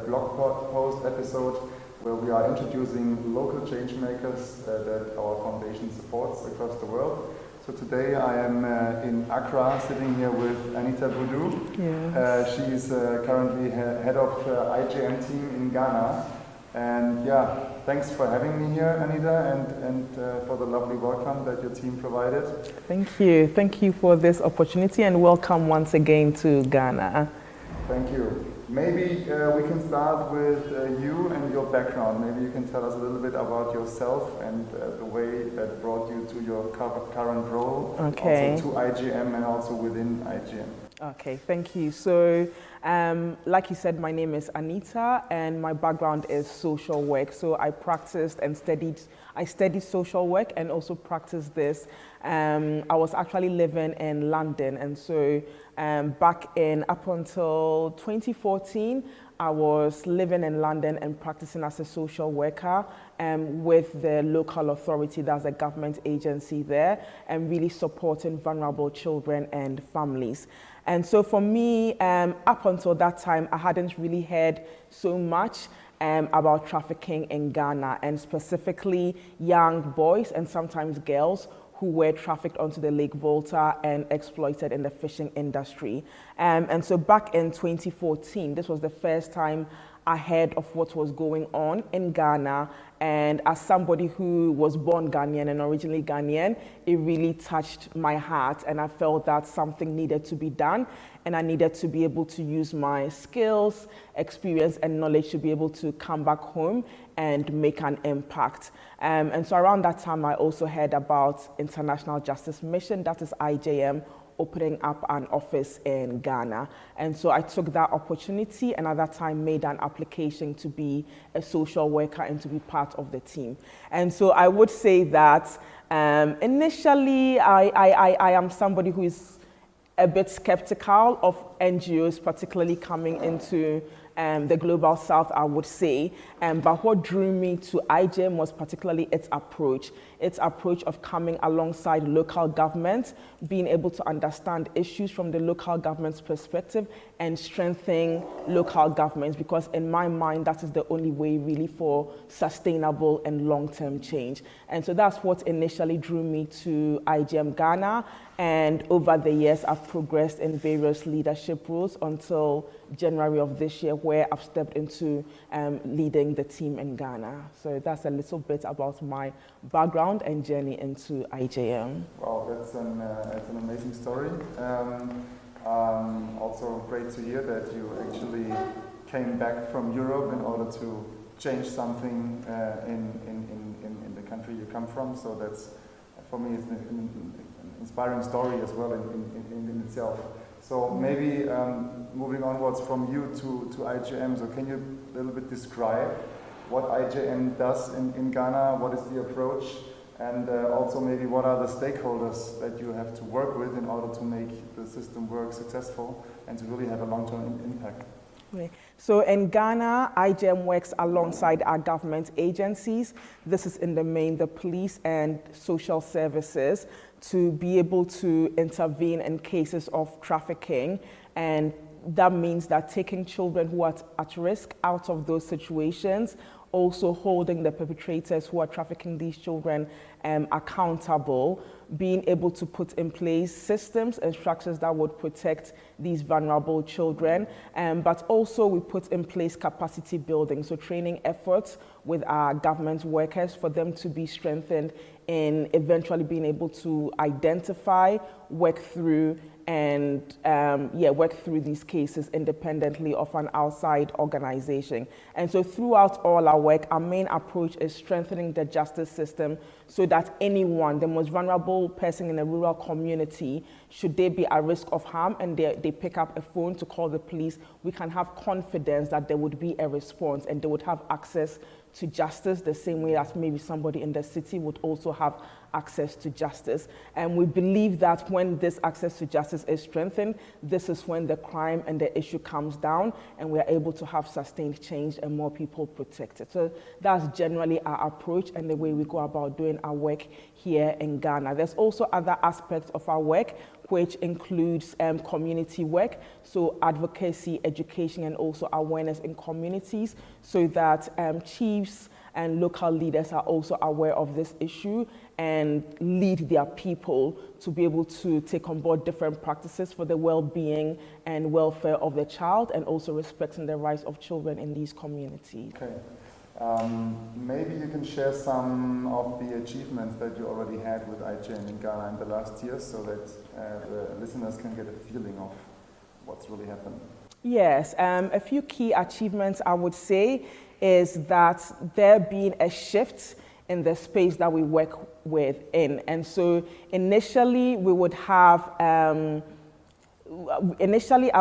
blog post episode where we are introducing local change makers that our foundation supports across the world. So today I am in Accra, sitting here with Anita Budu. Yes. She's currently head of IJM team in Ghana. And yeah, thanks for having me here, Anita, and for the lovely welcome that your team provided. Thank you. Thank you for this opportunity and welcome once again to Ghana. Thank you. Maybe we can start with you and your background. Maybe you can tell us a little bit about yourself and the way that brought you to your current role, okay. Also to IJM and also within IJM. Okay, thank you. So, like you said, my name is Anita and my background is social work. So I practiced and studied social work and also practiced this. I was actually living in London, and so up until 2014, I was living in London and practicing as a social worker with the local authority, that's a government agency there, and really supporting vulnerable children and families. And so for me, up until that time, I hadn't really heard so much about trafficking in Ghana, and specifically young boys and sometimes girls who were trafficked onto the Lake Volta and exploited in the fishing industry. And so back in 2014, this was the first time I heard of what was going on in Ghana. And as somebody who was born Ghanaian and originally Ghanaian, it really touched my heart, and I felt that something needed to be done, and I needed to be able to use my skills, experience, and knowledge to be able to come back home and make an impact. And so around that time, I also heard about International Justice Mission, that is IJM, opening up an office in Ghana. And so I took that opportunity and at that time made an application to be a social worker and to be part of the team. And so I would say that initially I am somebody who is a bit skeptical of NGOs, particularly coming into the Global South, I would say. But what drew me to IJM was particularly its approach of coming alongside local governments, being able to understand issues from the local government's perspective and strengthening local governments, because in my mind, that is the only way really for sustainable and long-term change. And so that's what initially drew me to IJM Ghana. And over the years, I've progressed in various leadership roles until January of this year, where I've stepped into leading the team in Ghana. So that's a little bit about my background and journey into IJM. Wow, that's an amazing story. Also great to hear that you actually came back from Europe in order to change something in the country you come from. So that's, for me, it's an inspiring story as well in itself. So maybe moving onwards from you to IJM, so can you a little bit describe what IJM does in Ghana, what is the approach, and also maybe what are the stakeholders that you have to work with in order to make the system work successful and to really have a long-term impact? Okay. So in Ghana, IJM works alongside our government agencies. This is in the main the police and social services, to be able to intervene in cases of trafficking. And that means that taking children who are at risk out of those situations, also holding the perpetrators who are trafficking these children accountable, being able to put in place systems and structures that would protect these vulnerable children. But also we put in place capacity building, so training efforts with our government workers for them to be strengthened in eventually being able to identify, work through, and work through these cases independently of an outside organization. And so throughout all our work, our main approach is strengthening the justice system so that anyone, the most vulnerable person in a rural community, should they be at risk of harm and they pick up a phone to call the police, we can have confidence that there would be a response and they would have access to justice the same way as maybe somebody in the city would also have access to justice. And we believe that when this access to justice is strengthened, this is when the crime and the issue comes down and we are able to have sustained change and more people protected. So that's generally our approach and the way we go about doing our work here in Ghana. There's also other aspects of our work which includes community work, so advocacy, education, and also awareness in communities, so that chiefs and local leaders are also aware of this issue and lead their people to be able to take on board different practices for the well-being and welfare of the child, and also respecting the rights of children in these communities. Okay. Maybe you can share some of the achievements that you already had with IJM in Ghana in the last years, so that the listeners can get a feeling of what's really happened. Yes, a few key achievements I would say is that there being a shift in the space that we work within. And so initially we would have, I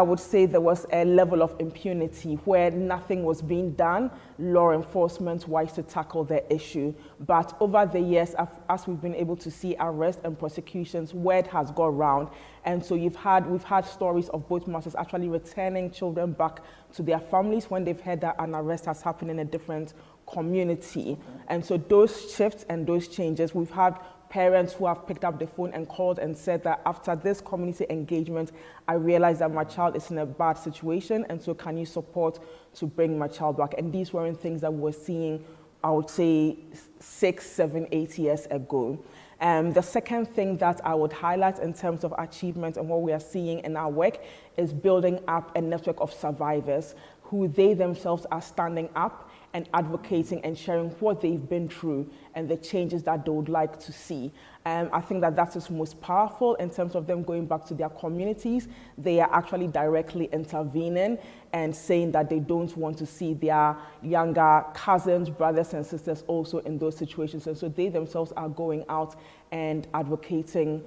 would say there was a level of impunity where nothing was being done law enforcement-wise to tackle the issue. But over the years, as we've been able to see arrests and prosecutions, word has gone round. And so we've had stories of both masters actually returning children back to their families when they've heard that an arrest has happened in a different community. And so those shifts and those changes, we've had parents who have picked up the phone and called and said that after this community engagement, I realized that my child is in a bad situation, and so can you support to bring my child back? And these weren't things that we were seeing, I would say, 6, 7, 8 years ago. The second thing that I would highlight in terms of achievement and what we are seeing in our work is building up a network of survivors who they themselves are standing up and advocating and sharing what they've been through and the changes that they would like to see. I think that is most powerful in terms of them going back to their communities. They are actually directly intervening and saying that they don't want to see their younger cousins, brothers and sisters also in those situations. And so they themselves are going out and advocating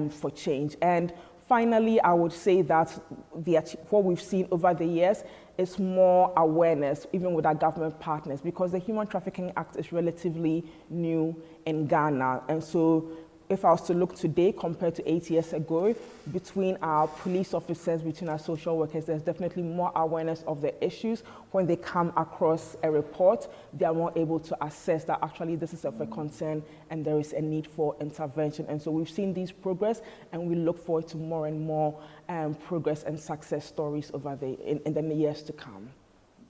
for change. And finally, I would say that what we've seen over the years is more awareness, even with our government partners, because the Human Trafficking Act is relatively new in Ghana. And so if I was to look today compared to 8 years ago, between our police officers, between our social workers, there's definitely more awareness of the issues. When they come across a report, they are more able to assess that actually this is of a concern and there is a need for intervention. And so we've seen these progress, and we look forward to more and more progress and success stories over in the years to come.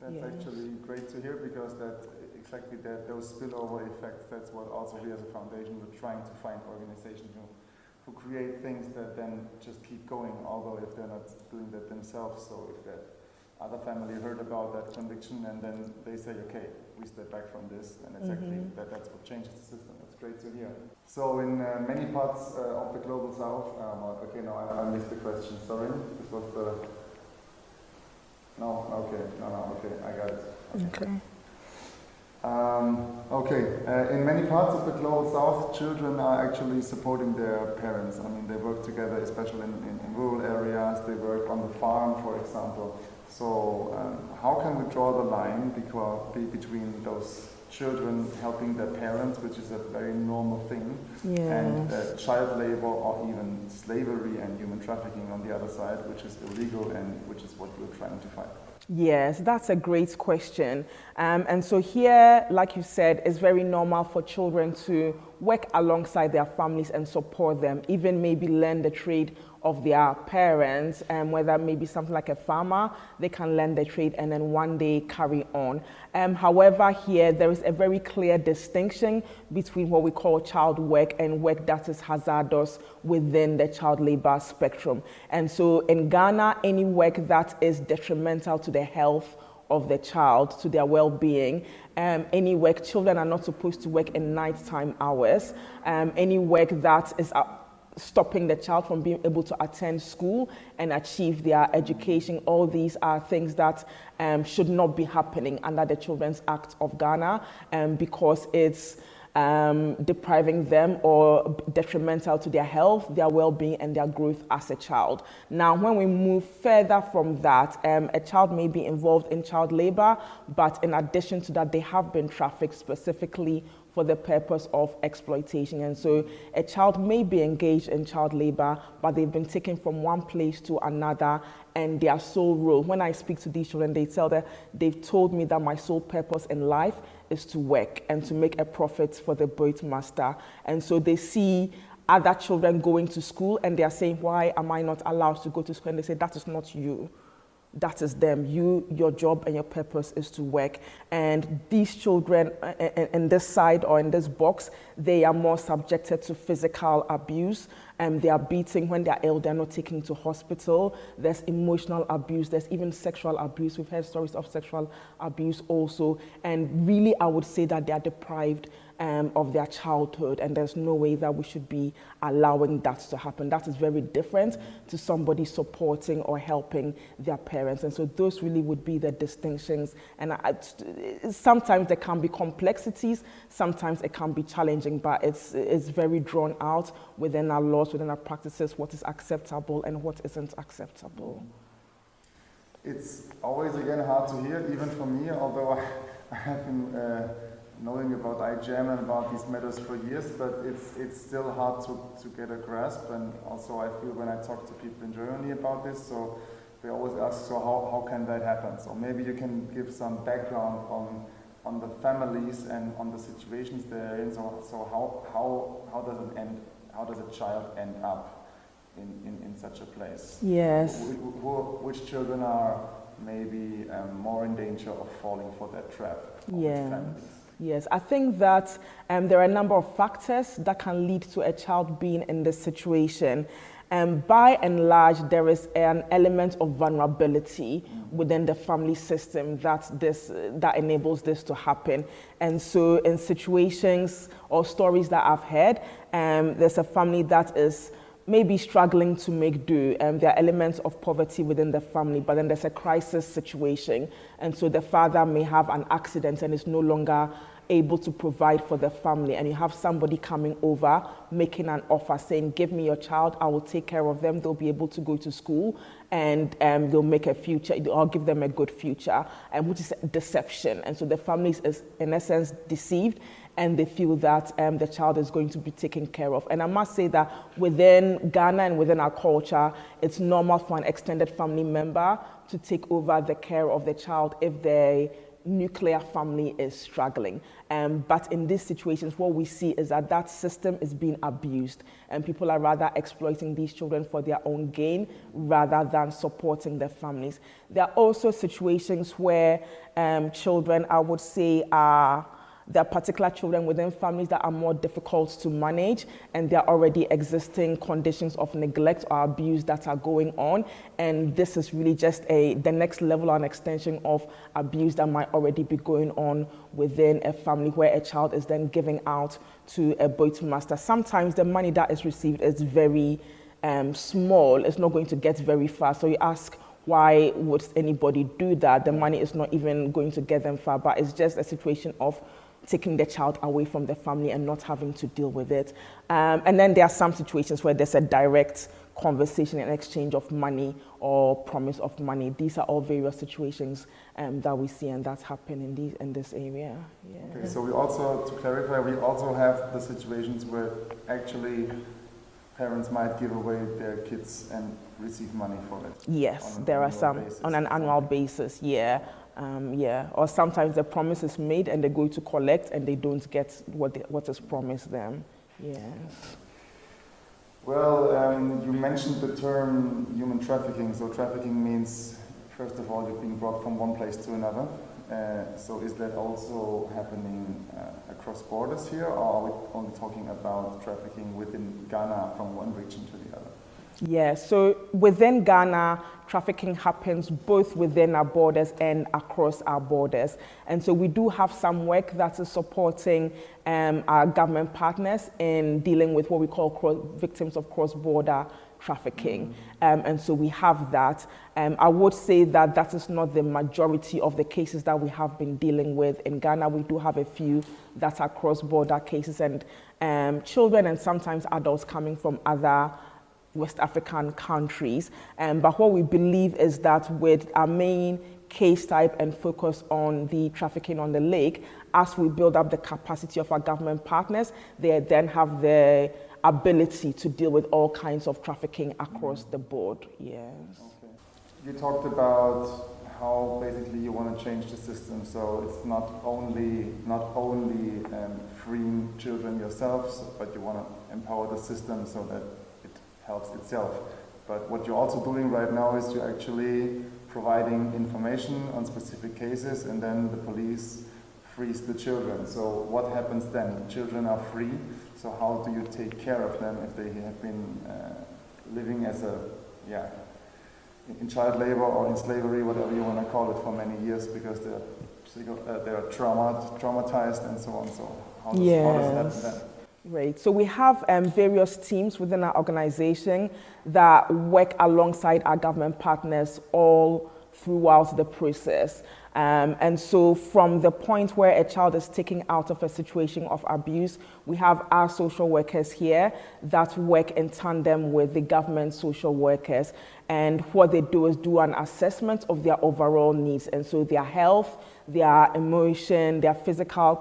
That's actually great to hear, because those spillover effects, that's what also we as a foundation we're trying to find organizations who create things that then just keep going, although if they're not doing that themselves. So if that other family heard about that conviction and then they say, okay, we step back from this, and that's what changes the system. That's great to hear. So in many parts of the global south, I missed the question, sorry. This was the... I got it. Okay. In many parts of the global south, children are actually supporting their parents. I mean, they work together, especially in rural areas. They work on the farm, for example. So how can we draw the line between those children helping their parents, which is a very normal thing, and child labor or even slavery and human trafficking on the other side, which is illegal and which is what we're trying to fight? Yes, that's a great question. And so here, like you said, it's very normal for children to work alongside their families and support them, even maybe learn the trade of their parents, and whether maybe something like a farmer, they can learn the trade and then one day carry on. However, here there is a very clear distinction between what we call child work and work that is hazardous within the child labor spectrum. And so in Ghana, any work that is detrimental to the health of the child, to their well-being, any work, children are not supposed to work in nighttime hours, any work that is stopping the child from being able to attend school and achieve their education. All these are things that should not be happening under the Children's Act of Ghana, because it's depriving them or detrimental to their health, their well-being, and their growth as a child. Now, when we move further from that, a child may be involved in child labor, but in addition to that, they have been trafficked specifically for the purpose of exploitation. And so a child may be engaged in child labor, but they've been taken from one place to another, and their sole role, when I speak to these children, they've told me that my sole purpose in life is to work and to make a profit for the boat master. And so they see other children going to school, and they're saying, why am I not allowed to go to school? And they say, that is not you. That is them. Your job and your purpose is to work. And these children in this side or in this box, they are more subjected to physical abuse. They are beating when they are ill, they're not taken to hospital. There's emotional abuse, there's even sexual abuse. We've heard stories of sexual abuse also. And really, I would say that they are deprived of their childhood, and there's no way that we should be allowing that to happen. That is very different to somebody supporting or helping their parents. And so those really would be the distinctions. And sometimes there can be complexities, sometimes it can be challenging, but it's very drawn out within our laws, within our practices, what is acceptable and what isn't acceptable. It's always, again, hard to hear, even for me, although I have been knowing about IJM and about these matters for years, but it's still hard to get a grasp. And also I feel when I talk to people in Germany about this, so they always ask, so how can that happen? So maybe you can give some background on the families and on the situations they're in. So how does it end? How does a child end up in such a place? Yes. Which children are maybe more in danger of falling for that trap? Yeah. Yes, I think that there are a number of factors that can lead to a child being in this situation. By and large, there is an element of vulnerability within the family system that enables this to happen. And so in situations or stories that I've heard, there's a family that is maybe struggling to make do. There are elements of poverty within the family, but then there's a crisis situation. And so the father may have an accident and is no longer able to provide for the family. And you have somebody coming over, making an offer, saying, give me your child, I will take care of them. They'll be able to go to school and they'll make a future, I'll give them a good future, which is deception. And so the family is, in essence, deceived, and they feel that the child is going to be taken care of. And I must say that within Ghana and within our culture, it's normal for an extended family member to take over the care of the child if their nuclear family is struggling. But in these situations, what we see is that system is being abused, and people are rather exploiting these children for their own gain rather than supporting their families. There are also situations where children, I would say, there are particular children within families that are more difficult to manage, and there are already existing conditions of neglect or abuse that are going on. And this is really just the next level or an extension of abuse that might already be going on within a family, where a child is then giving out to a boymaster. Sometimes the money that is received is very small. It's not going to get very far. So you ask, why would anybody do that? The money is not even going to get them far, but it's just a situation of taking the child away from the family and not having to deal with it. And then there are some situations where there's a direct conversation and exchange of money or promise of money. These are all various situations that we see and that happen in this area. Yeah. Okay, so we also, to clarify, we also have the situations where actually parents might give away their kids and receive money for it. Yes, there are some on an annual basis, yeah. Or sometimes the promise is made and they go to collect and they don't get what is promised them. Yes. Well, you mentioned the term human trafficking. So trafficking means, first of all, you're being brought from one place to another. So is that also happening across borders here, or are we only talking about trafficking within Ghana from one region to the other? Yeah, so within Ghana, trafficking happens both within our borders and across our borders. And so we do have some work that is supporting our government partners in dealing with what we call victims of cross-border trafficking. And so we have that. I would say that that is not the majority of the cases that we have been dealing with. In Ghana, we do have a few that are cross-border cases, and children and sometimes adults coming from other West African countries. But what we believe is that with our main case type and focus on the trafficking on the lake, as we build up the capacity of our government partners, they then have the ability to deal with all kinds of trafficking across the board. Yes. Okay. You talked about how basically you want to change the system. So it's not only freeing children yourselves, but you want to empower the system so that it helps itself. But what you're also doing right now is you're actually providing information on specific cases, and then the police frees the children. So what happens then? The children are free, so how do you take care of them if they have been living as in child labor or in slavery, whatever you want to call it, for many years, because they're traumatized and so on. So how does that happen then? Right. So we have various teams within our organization that work alongside our government partners all throughout the process. And so from the point where a child is taken out of a situation of abuse, we have our social workers here that work in tandem with the government social workers. And what they do is do an assessment of their overall needs. And so their health, their emotion, their physical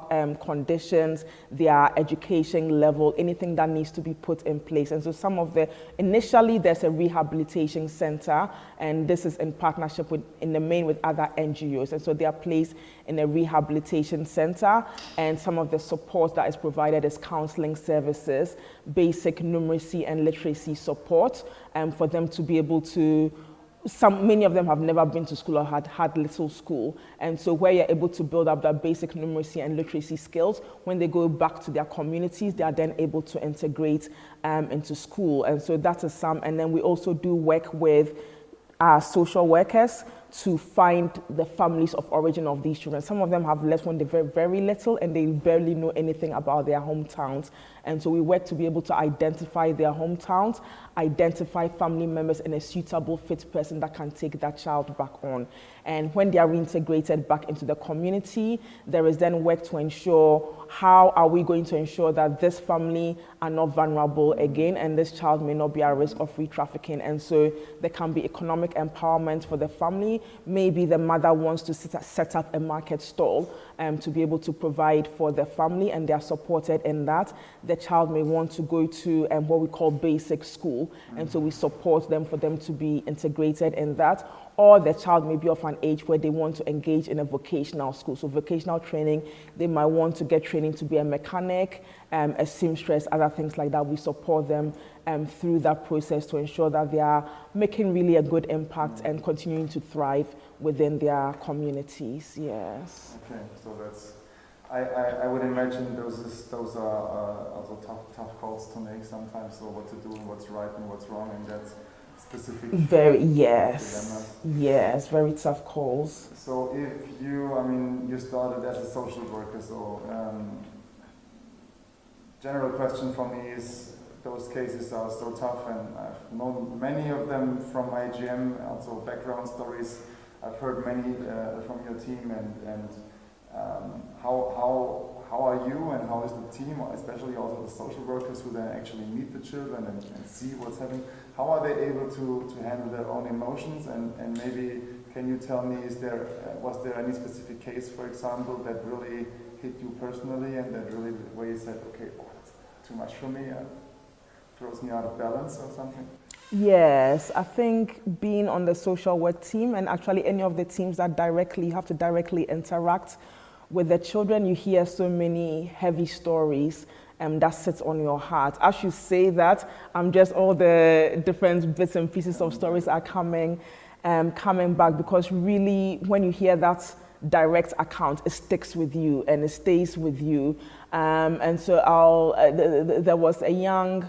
conditions, their education level, anything that needs to be put in place. And so initially there's a rehabilitation center, and this is in partnership in the main with other NGOs. And so they are placed in a rehabilitation center, and some of the support that is provided is counseling services, basic numeracy and literacy support, for them to be able to. Many of them have never been to school or had little school. And so where you're able to build up that basic numeracy and literacy skills, when they go back to their communities, they are then able to integrate into school. And so that is some. And then we also do work with our social workers to find the families of origin of these children. Some of them have left when they were very little and they barely know anything about their hometowns. And so we work to be able to identify their hometowns, identify family members and a suitable fit person that can take that child back on. And when they are reintegrated back into the community, there is then work to ensure how are we going to ensure that this family are not vulnerable again and this child may not be at risk of re-trafficking. And so there can be economic empowerment for the family. Maybe the mother wants to set up a market stall to be able to provide for the family, and they are supported in that. The child may want to go to what we call basic school, and so we support them for them to be integrated in that. Or the child may be of an age where they want to engage in a vocational school. So vocational training, they might want to get training to be a mechanic, a seamstress, other things like that. We support them through that process to ensure that they are making really a good impact and continuing to thrive within their communities. Yes. Okay, so that's, I would imagine those are also tough calls to make sometimes. So what to do and what's right and what's wrong, and that's specific. Yes, very tough calls. So if you started as a social worker, so general question for me is, those cases are so tough, and I've known many of them from IJM, also background stories. I've heard many from your team, and how are you and how is the team, especially also the social workers who then actually meet the children and see what's happening, how are they able to handle their own emotions? And maybe can you tell me, was there any specific case, for example, that really hit you personally and that really where you said, okay, it's too much for me, throws me out of balance or something? Yes, I think being on the social work team, and actually any of the teams that you have to directly interact with the children, you hear so many heavy stories that sits on your heart. As you say that, just all the different bits and pieces of stories are coming back, because really when you hear that direct account, it sticks with you and it stays with you. And so there was a young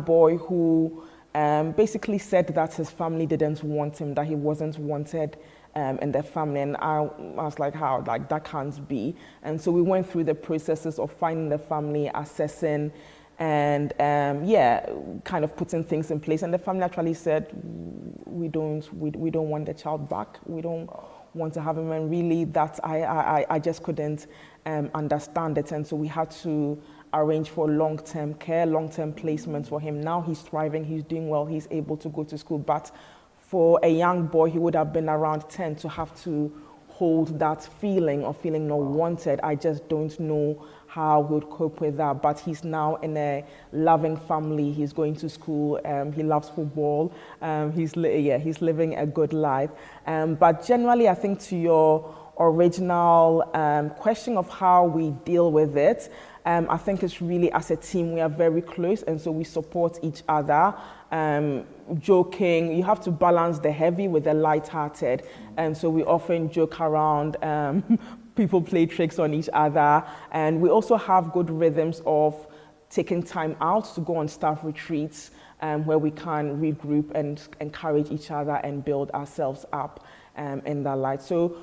boy who basically said that his family didn't want him, that he wasn't wanted in their family. And I was like, how? Like, that can't be. And so we went through the processes of finding the family, assessing, and kind of putting things in place. And the family actually said, we don't want the child back. We don't want to have him. And really that I just couldn't understand it. And so we had to arrange for long-term care, long-term placements for him. Now he's thriving, he's doing well, he's able to go to school. But for a young boy, he would have been around 10, to have to hold that feeling of feeling not wanted. I just don't know how he would cope with that. But he's now in a loving family. He's going to school. He loves football. He's living a good life. But generally, I think to your original question of how we deal with it, I think it's really as a team we are very close, and so we support each other. Joking, you have to balance the heavy with the light-hearted, and so we often joke around. People play tricks on each other, and we also have good rhythms of taking time out to go on staff retreats where we can regroup and encourage each other and build ourselves up in that light. So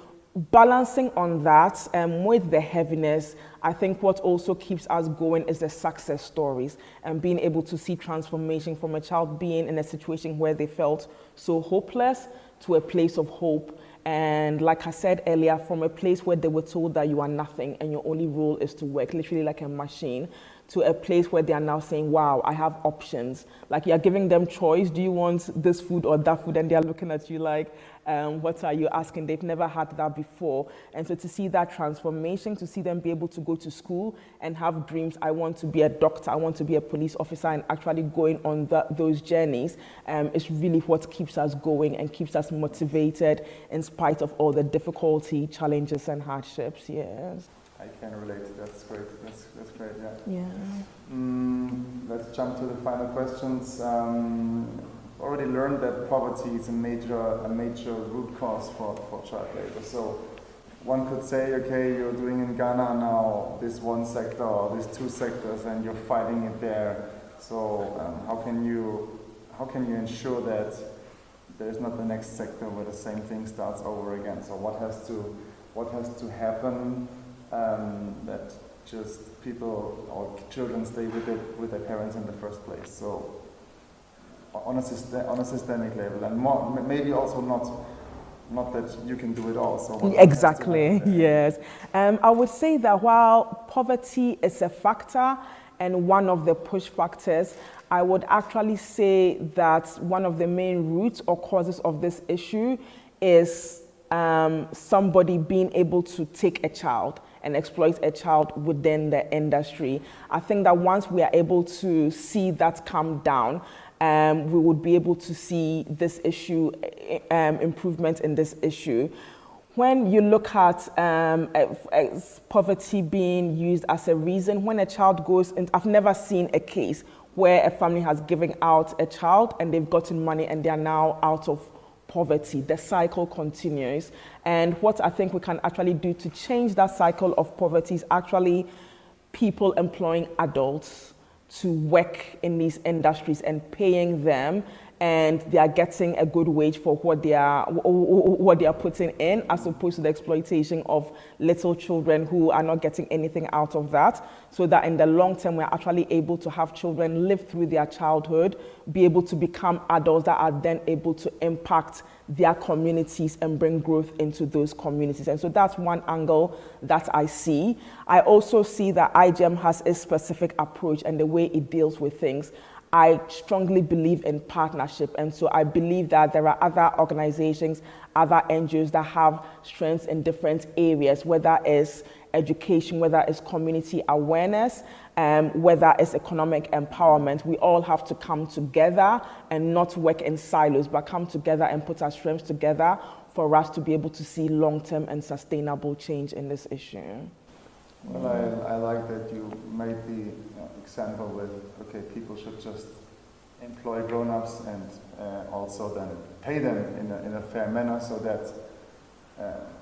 balancing on that with the heaviness, I think what also keeps us going is the success stories and being able to see transformation from a child being in a situation where they felt so hopeless to a place of hope. And like I said earlier, from a place where they were told that you are nothing and your only role is to work, literally like a machine, to a place where they are now saying, wow, I have options. Like you're giving them choice. Do you want this food or that food? And they're looking at you like, what are you asking? They've never had that before. And so to see that transformation, to see them be able to go to school and have dreams, I want to be a doctor, I want to be a police officer, and actually going on those journeys is really what keeps us going and keeps us motivated in spite of all the difficulty, challenges, and hardships. Yes. I can relate. That's great. That's great. Yeah. Yeah. Let's jump to the final questions. Already learned that poverty is a major root cause for child labor. So one could say, okay, you're doing in Ghana now this one sector or these two sectors, and you're fighting it there. So how can you ensure that there's not the next sector where the same thing starts over again? So what has to happen that just people or children stay with their parents in the first place? So on a systemic level, and more, maybe also not that you can do it all. So exactly, yes. I would say that while poverty is a factor and one of the push factors, I would actually say that one of the main roots or causes of this issue is somebody being able to take a child and exploit a child within the industry. I think that once we are able to see that come down, we would be able to see this issue, improvement in this issue. When you look at poverty being used as a reason, when a child goes, and I've never seen a case where a family has given out a child and they've gotten money and they are now out of poverty. The cycle continues. And what I think we can actually do to change that cycle of poverty is actually people employing adults to work in these industries and paying them, and they are getting a good wage for what they are putting in, as opposed to the exploitation of little children who are not getting anything out of that, so that in the long term we're actually able to have children live through their childhood, be able to become adults that are then able to impact their communities and bring growth into those communities. And so that's one angle that I see. I also see that IJM has a specific approach and the way it deals with things. I strongly believe in partnership, and so I believe that there are other organizations, other NGOs that have strengths in different areas, whether it's education, whether it's community awareness, whether it's economic empowerment. We all have to come together and not work in silos, but come together and put our strengths together for us to be able to see long-term and sustainable change in this issue. Well, I like that you made the example with, okay, people should just employ grown-ups and also then pay them in a fair manner. So that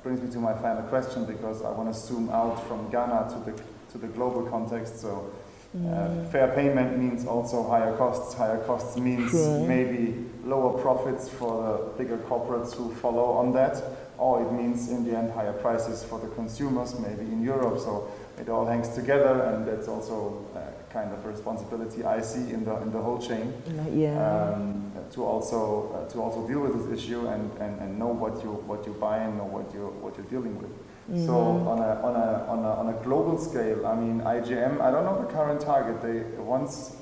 brings me to my final question, because I want to zoom out from Ghana to the global context. So fair payment means also higher costs. Higher costs means maybe lower profits for the bigger corporates who follow on that. Or it means in the end higher prices for the consumers, maybe in Europe. So it all hangs together, and that's also kind of a responsibility I see in the whole chain. To also deal with this issue and know what you buy and know what you're dealing with. Mm-hmm. So on a global scale, I mean, IJM, I don't know the current target. They once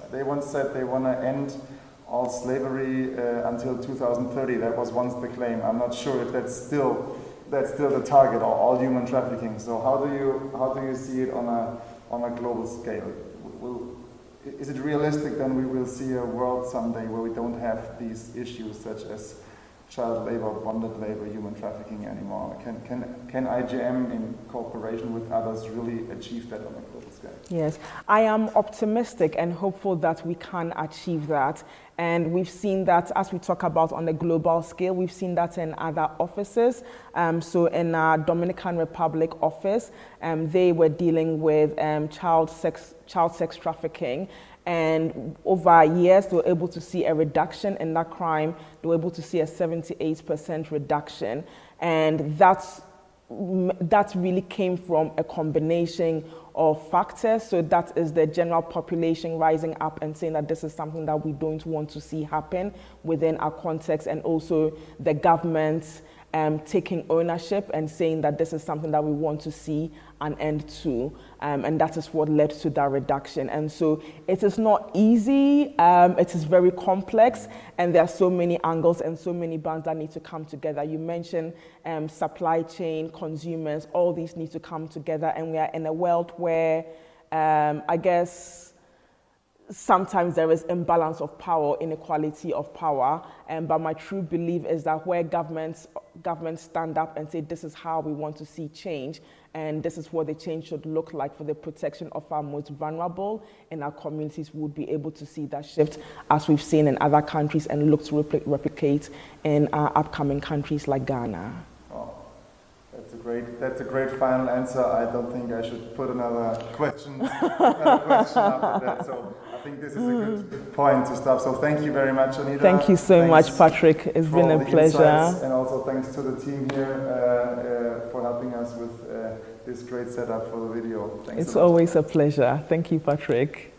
said they want to end all slavery until 2030. That was once the claim. I'm not sure if that's still that's still the target, or all human trafficking. So how do you see it on a global scale? Is it realistic then we will see a world someday where we don't have these issues such as child labor, bonded labor, human trafficking anymore? Can IJM in cooperation with others really achieve that on a global scale? Yes, I am optimistic and hopeful that we can achieve that. And we've seen that, as we talk about on a global scale, we've seen that in other offices. So in our Dominican Republic office, they were dealing with child sex trafficking. And over years, they were able to see a reduction in that crime. They were able to see a 78% reduction. And that really came from a combination of factors. So that is the general population rising up and saying that this is something that we don't want to see happen within our context, and also the government taking ownership and saying that this is something that we want to see an end to, and that is what led to that reduction. And so it is not easy, it is very complex, and there are so many angles and so many bands that need to come together. You mentioned supply chain, consumers, all these need to come together, and we are in a world where I guess sometimes there is imbalance of power, inequality of power, but my true belief is that where governments stand up and say this is how we want to see change, and this is what the change should look like for the protection of our most vulnerable in our communities, we would be able to see that shift as we've seen in other countries and look to replicate in our upcoming countries like Ghana. That's a great final answer. I don't think I should put another question after that. So I think this is a good point to stop. So thank you very much, Anita. Thank you so much, Patrick. It's been a pleasure. And also thanks to the team here for helping us with this great setup for the video. Thanks. It's always a pleasure. Thank you, Patrick.